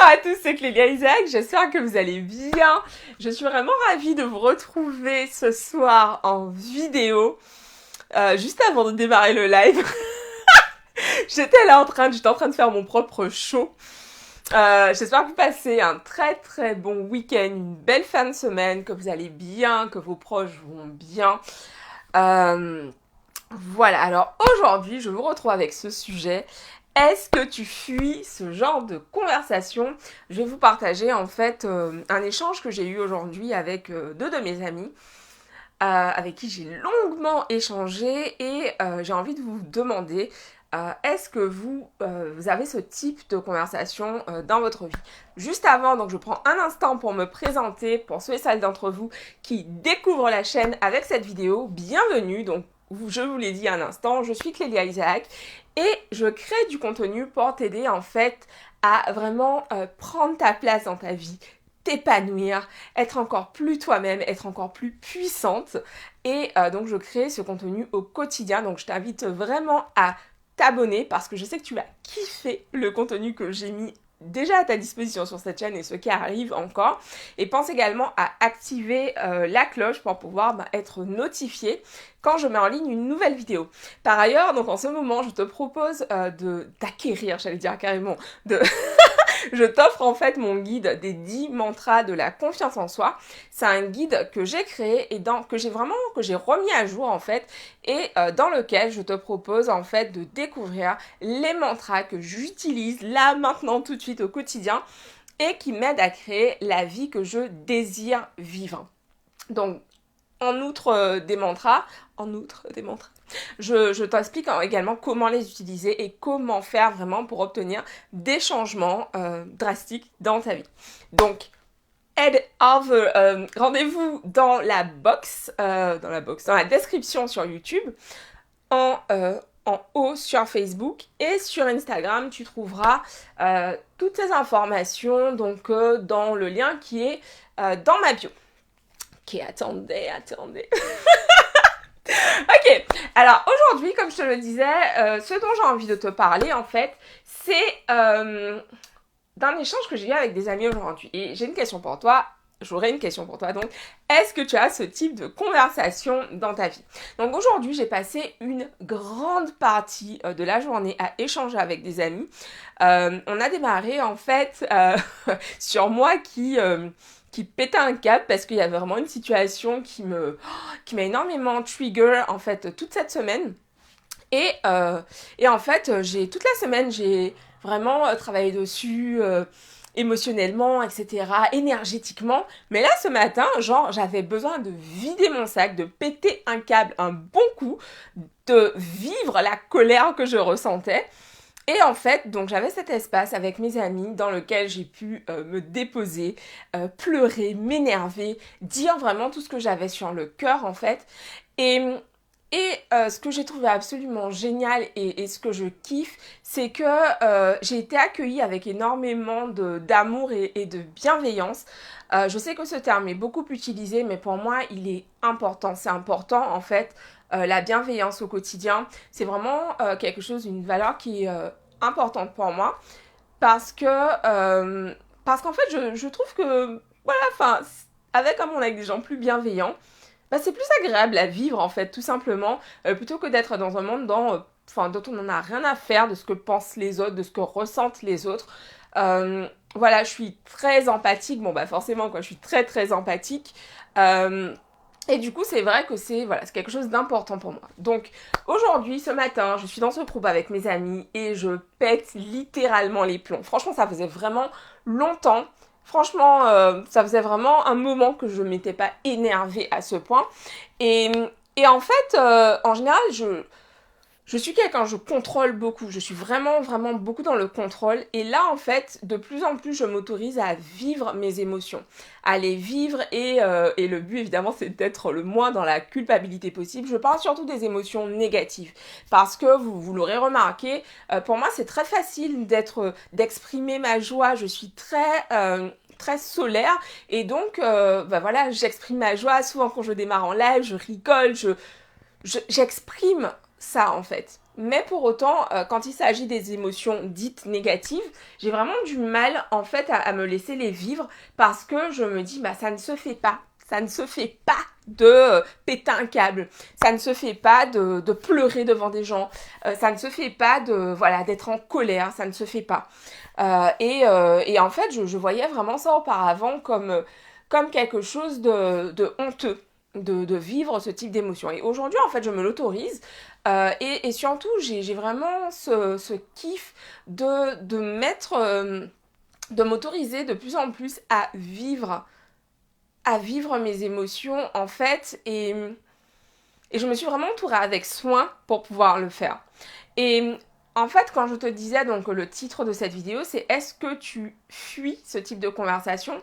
à tous, c'est Clélia Isaac, j'espère que vous allez bien. Je suis vraiment ravie de vous retrouver ce soir en vidéo. Juste avant de démarrer le live, j'étais en train de faire mon propre show. J'espère que vous passez un très très bon week-end, une belle fin de semaine, que vous allez bien, que vos proches vont bien. Voilà, alors aujourd'hui, je vous retrouve avec ce sujet. Est-ce que tu fuis ce genre de conversation? Je vais vous partager en fait un échange que j'ai eu aujourd'hui avec deux de mes amis, avec qui j'ai longuement échangé et j'ai envie de vous demander, est-ce que vous avez ce type de conversation dans votre vie? Juste avant, donc je prends un instant pour me présenter, pour ceux et celles d'entre vous qui découvrent la chaîne avec cette vidéo, bienvenue. Donc je vous l'ai dit un instant, je suis Clélia Isaac et je crée du contenu pour t'aider en fait à vraiment prendre ta place dans ta vie, t'épanouir, être encore plus toi-même, être encore plus puissante. Et donc je crée ce contenu au quotidien, donc je t'invite vraiment à t'abonner parce que je sais que tu vas kiffer le contenu que j'ai mis déjà à ta disposition sur cette chaîne et ce qui arrive encore. Et pense également à activer la cloche pour pouvoir être notifié quand je mets en ligne une nouvelle vidéo. Par ailleurs, donc en ce moment, je te propose d'acquérir, j'allais dire carrément, je t'offre en fait mon guide des 10 mantras de la confiance en soi. C'est un guide que j'ai créé et que j'ai remis à jour en fait et dans lequel je te propose en fait de découvrir les mantras que j'utilise là maintenant tout de suite au quotidien et qui m'aident à créer la vie que je désire vivre. Donc en outre des mantras, je t'explique également comment les utiliser et comment faire vraiment pour obtenir des changements drastiques dans ta vie. Donc, rendez-vous dans la description sur YouTube, en haut sur Facebook et sur Instagram, tu trouveras toutes ces informations donc dans le lien qui est dans ma bio. Ok, attendez. Ok, alors aujourd'hui, comme je te le disais, ce dont j'ai envie de te parler en fait, c'est d'un échange que j'ai eu avec des amis aujourd'hui. Et j'aurais une question pour toi, donc est-ce que tu as ce type de conversation dans ta vie? Donc aujourd'hui, j'ai passé une grande partie de la journée à échanger avec des amis. On a démarré en fait sur moi qui pétait un câble parce qu'il y avait vraiment une situation qui m'a énormément trigger en fait toute cette semaine. Et en fait, toute la semaine, j'ai vraiment travaillé dessus émotionnellement, etc., énergétiquement. Mais là, ce matin, genre, j'avais besoin de vider mon sac, de péter un câble un bon coup, de vivre la colère que je ressentais. Et en fait, donc j'avais cet espace avec mes amis dans lequel j'ai pu me déposer, pleurer, m'énerver, dire vraiment tout ce que j'avais sur le cœur en fait. Et ce que j'ai trouvé absolument génial et ce que je kiffe, c'est que j'ai été accueillie avec énormément d'amour et de bienveillance. Je sais que ce terme est beaucoup utilisé, mais pour moi, il est important. C'est important en fait. La bienveillance au quotidien, c'est vraiment quelque chose, une valeur qui est importante pour moi parce qu'en fait je trouve que voilà, enfin avec comme on a des gens plus bienveillants, bah, c'est plus agréable à vivre en fait tout simplement plutôt que d'être dans un monde dont on n'en a rien à faire de ce que pensent les autres, de ce que ressentent les autres. Voilà, je suis très empathique, bon bah forcément quoi, je suis très très empathique. Et du coup, c'est vrai que c'est quelque chose d'important pour moi. Donc, aujourd'hui, ce matin, je suis dans ce groupe avec mes amis et je pète littéralement les plombs. Franchement, ça faisait vraiment longtemps. Franchement, ça faisait vraiment un moment que je ne m'étais pas énervée à ce point. Et en fait, en général, je suis quelqu'un, je contrôle beaucoup, je suis vraiment, vraiment beaucoup dans le contrôle. Et là, en fait, de plus en plus, je m'autorise à vivre mes émotions, à les vivre et le but, évidemment, c'est d'être le moins dans la culpabilité possible. Je parle surtout des émotions négatives parce que, vous l'aurez remarqué, pour moi, c'est très facile d'exprimer ma joie. Je suis très solaire et donc, voilà, j'exprime ma joie. Souvent, quand je démarre en live, je rigole, j'exprime ça en fait. Mais pour autant, quand il s'agit des émotions dites négatives, j'ai vraiment du mal en fait à me laisser les vivre parce que je me dis bah ça ne se fait pas. Ça ne se fait pas de péter un câble. Ça ne se fait pas de pleurer devant des gens. Ça ne se fait pas de voilà d'être en colère. Ça ne se fait pas. Et en fait, je voyais vraiment ça auparavant comme quelque chose de honteux. De vivre ce type d'émotion. Et aujourd'hui, en fait, je me l'autorise. Et surtout, j'ai vraiment ce kiff de mettre, de m'autoriser de plus en plus à vivre mes émotions, en fait. Et je me suis vraiment entourée avec soin pour pouvoir le faire. Et en fait, quand je te disais, donc le titre de cette vidéo, c'est est-ce que tu fuis ce type de conversation?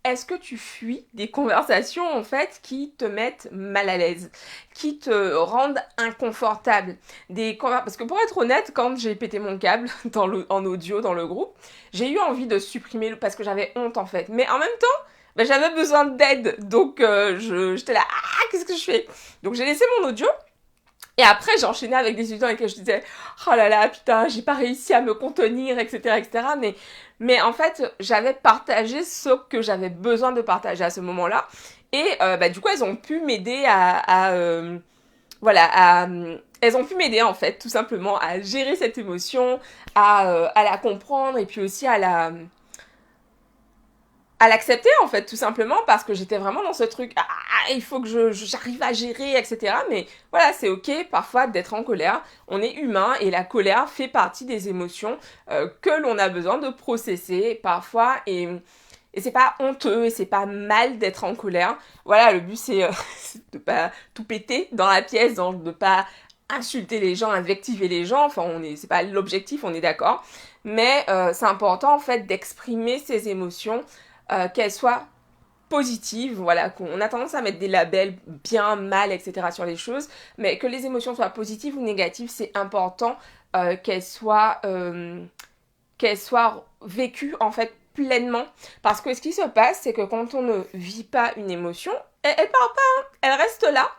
Est-ce que tu fuis des conversations en fait qui te mettent mal à l'aise, qui te rendent inconfortable, parce que pour être honnête, quand j'ai pété mon câble en audio dans le groupe, j'ai eu envie de supprimer parce que j'avais honte en fait. Mais en même temps, ben, j'avais besoin d'aide, donc j'étais là, ah qu'est-ce que je fais? Donc j'ai laissé mon audio. Et après, j'ai enchaîné avec des étudiants avec qui je disais, oh là là, putain, j'ai pas réussi à me contenir, etc., etc. Mais en fait, j'avais partagé ce que j'avais besoin de partager à ce moment-là. Et bah, du coup, elles ont pu m'aider voilà, elles ont pu m'aider en fait, tout simplement, à gérer cette émotion, à la comprendre et puis aussi à l'accepter en fait tout simplement parce que j'étais vraiment dans ce truc il faut que j'arrive à gérer etc mais voilà c'est ok parfois d'être en colère, on est humain et la colère fait partie des émotions que l'on a besoin de processer parfois et c'est pas honteux et c'est pas mal d'être en colère. Voilà, le but c'est de pas tout péter dans la pièce, de pas insulter les gens, invectiver les gens, enfin c'est pas l'objectif, on est d'accord, mais c'est important en fait d'exprimer ses émotions, qu'elles soient positives, voilà, qu'on a tendance à mettre des labels bien, mal, etc. sur les choses, mais que les émotions soient positives ou négatives, c'est important qu'elles soient vécues en fait pleinement, parce que ce qui se passe, c'est que quand on ne vit pas une émotion, elle part pas, hein, elle reste là,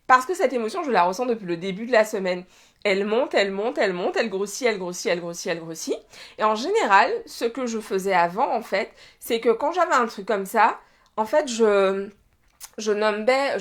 parce que cette émotion, je la ressens depuis le début de la semaine. Elle monte, elle monte, elle monte, elle grossit, elle grossit, elle grossit, elle grossit. Et en général, ce que je faisais avant, en fait, c'est que quand j'avais un truc comme ça, en fait, je nommais,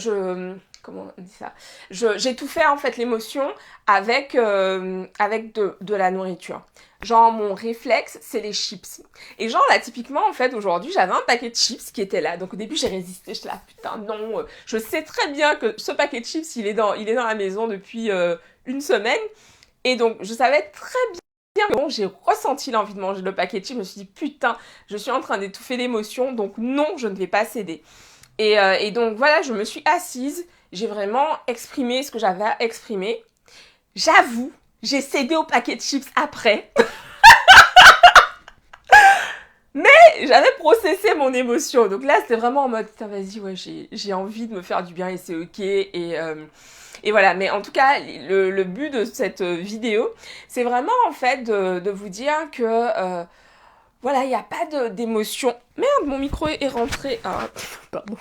comment on dit ça? J'étouffais en fait l'émotion avec de la nourriture. Genre mon réflexe, c'est les chips. Et genre là, typiquement, en fait, aujourd'hui, j'avais un paquet de chips qui était là. Donc au début, j'ai résisté. J'étais là, putain, non. Je sais très bien que ce paquet de chips, il est dans la maison depuis une semaine. Et donc, je savais très bien que bon, j'ai ressenti l'envie de manger le paquet de chips. Je me suis dit, putain, je suis en train d'étouffer l'émotion. Donc non, je ne vais pas céder. Et donc voilà, je me suis assise, j'ai vraiment exprimé ce que j'avais à exprimer. J'avoue, j'ai cédé au paquet de chips après. Mais j'avais processé mon émotion. Donc là, c'était vraiment en mode, putain, vas-y, ouais, j'ai envie de me faire du bien et c'est ok. Et voilà, mais en tout cas, le but de cette vidéo, c'est vraiment en fait de vous dire que voilà, il n'y a pas d'émotion. Merde, mon micro est rentré. Ah, pardon.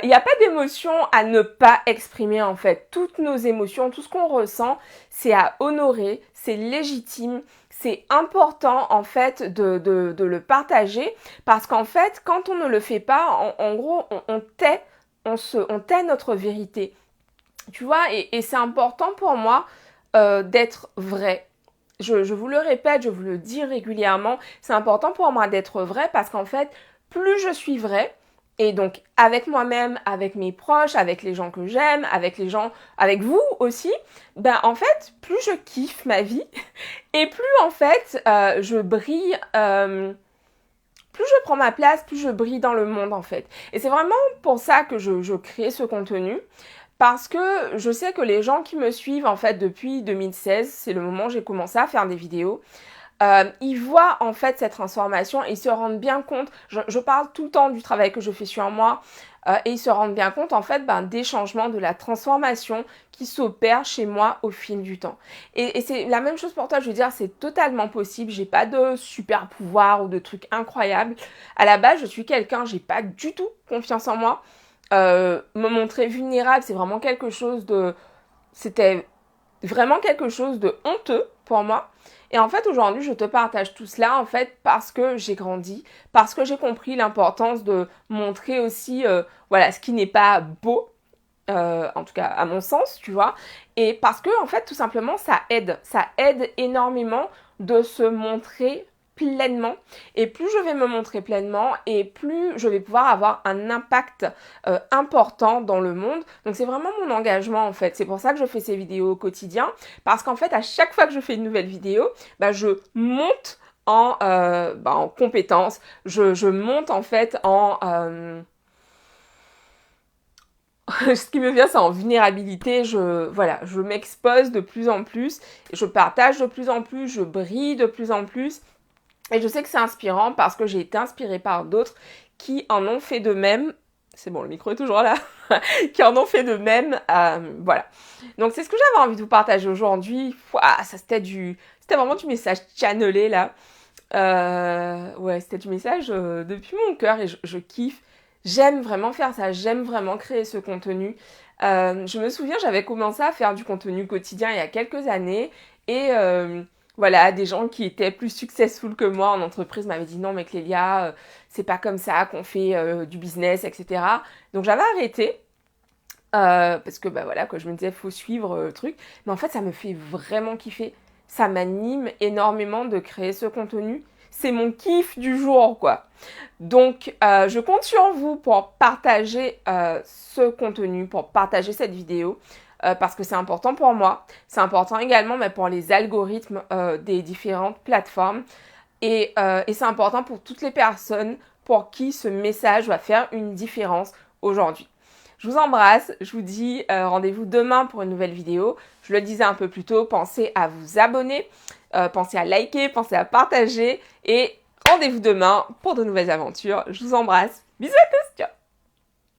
Il n'y a pas d'émotion à ne pas exprimer en fait. Toutes nos émotions, tout ce qu'on ressent, c'est à honorer, c'est légitime, c'est important en fait de le partager parce qu'en fait, quand on ne le fait pas, en gros, on tait notre vérité. Tu vois, et c'est important pour moi d'être vrai. Je vous le répète, je vous le dis régulièrement, c'est important pour moi d'être vrai parce qu'en fait, plus je suis vrai, et donc avec moi-même, avec mes proches, avec les gens que j'aime, avec les gens, avec vous aussi, ben en fait, plus je kiffe ma vie et plus en fait je brille, plus je prends ma place, plus je brille dans le monde en fait. Et c'est vraiment pour ça que je crée ce contenu. Parce que je sais que les gens qui me suivent en fait depuis 2016, c'est le moment où j'ai commencé à faire des vidéos, ils voient en fait cette transformation et ils se rendent bien compte, je parle tout le temps du travail que je fais sur moi, et ils se rendent bien compte en fait des changements, de la transformation qui s'opère chez moi au fil du temps. Et c'est la même chose pour toi, je veux dire, c'est totalement possible, j'ai pas de super pouvoir ou de trucs incroyables. À la base, je suis quelqu'un, j'ai pas du tout confiance en moi. Me montrer vulnérable, c'est vraiment quelque chose de... C'était vraiment quelque chose de honteux pour moi. Et en fait, aujourd'hui, je te partage tout cela, en fait, parce que j'ai grandi, parce que j'ai compris l'importance de montrer aussi, voilà, ce qui n'est pas beau, en tout cas à mon sens, tu vois, et parce que, en fait, tout simplement, ça aide énormément de se montrer pleinement, et plus je vais me montrer pleinement et plus je vais pouvoir avoir un impact important dans le monde. Donc c'est vraiment mon engagement en fait, c'est pour ça que je fais ces vidéos au quotidien, parce qu'en fait à chaque fois que je fais une nouvelle vidéo, bah, je monte en compétences, je monte en fait ce qui me vient, c'est en vulnérabilité. Voilà, je m'expose de plus en plus, je partage de plus en plus, je brille de plus en plus. Et je sais que c'est inspirant parce que j'ai été inspirée par d'autres qui en ont fait de même. C'est bon, le micro est toujours là. Qui en ont fait de même. Voilà. Donc c'est ce que j'avais envie de vous partager aujourd'hui. Ça c'était vraiment du message channelé là. Ouais, c'était du message depuis mon cœur et je kiffe. J'aime vraiment faire ça. J'aime vraiment créer ce contenu. Je me souviens, j'avais commencé à faire du contenu quotidien il y a quelques années et voilà, des gens qui étaient plus successful que moi en entreprise m'avaient dit non mais Clélia, c'est pas comme ça qu'on fait du business, etc. Donc j'avais arrêté parce que bah voilà, quoi, je me disais faut suivre le truc. Mais en fait ça me fait vraiment kiffer. Ça m'anime énormément de créer ce contenu. C'est mon kiff du jour quoi. Donc je compte sur vous pour partager ce contenu, pour partager cette vidéo. Parce que c'est important pour moi. C'est important également mais pour les algorithmes des différentes plateformes. Et c'est important pour toutes les personnes pour qui ce message va faire une différence aujourd'hui. Je vous embrasse, je vous dis rendez-vous demain pour une nouvelle vidéo. Je le disais un peu plus tôt, pensez à vous abonner, pensez à liker, pensez à partager et rendez-vous demain pour de nouvelles aventures. Je vous embrasse. Bisous à tous, ciao.